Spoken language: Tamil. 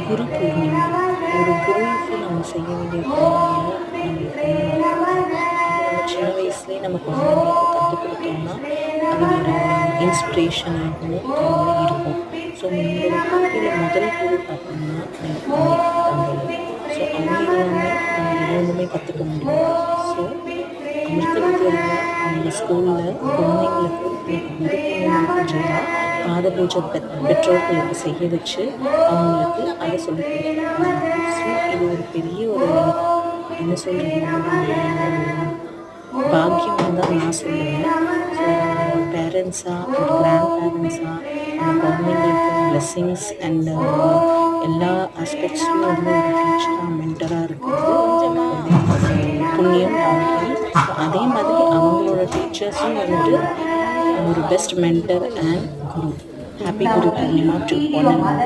குரு பூர்ணிமா ஒரு குருவுக்கு நம்ம செய்ய வேண்டிய கடமையை நம்ம பண்ணணும். அது நம்ம சின்ன வயசுலேயே நம்ம குழந்தைங்களுக்கு கற்றுக் கொடுத்தோம்னா அது ஒரு இன்ஸ்பிரேஷன் ஆகும், அது மாதிரி இருக்கும். ஸோ என்னோட வாழ்க்கையில் முதல் குரு பார்த்தீங்கன்னா என் தந்தையர். ஸோ அவங்க இல்லாமல் நம்ம எதுவுமே கற்றுக்க முடியாது. ஸோ அமிர்த வித்யாலயா அவங்க ஸ்கூலில் குழந்தைங்களுக்கு இன்னைக்கு குரு பூர்ணிமா பூஜையாக பாத பூஜை பெற்றோர்களுக்கு செய்ய வச்சு அவங்களுக்கு அதை சொல்லிக் கொடுத்துருக்காங்க. ஸோ இது ஒரு பெரிய ஒரு என்ன சொல்கிறது பாக்கியம்னு தான் நான் சொல்லுவேன். ஸோ ஒரு பேரண்ட்ஸாக ஒரு கிராண்ட் பேரண்ட்ஸாக அந்த குழந்தைங்களுக்கு பிளெஸ்ஸிங்ஸ் அண்ட் எல்லா ஆஸ்பெக்ட்ஸ்லையும் வந்து ஒரு டீச்சராக மென்டராக இருக்கிறது ஒரு புண்ணியம் பாக்கியம். ஸோ அதே மாதிரி அவங்களோட டீச்சர்ஸும் வந்துட்டு ஒரு best mentor and guru. Happy Guru Purnima to one and all.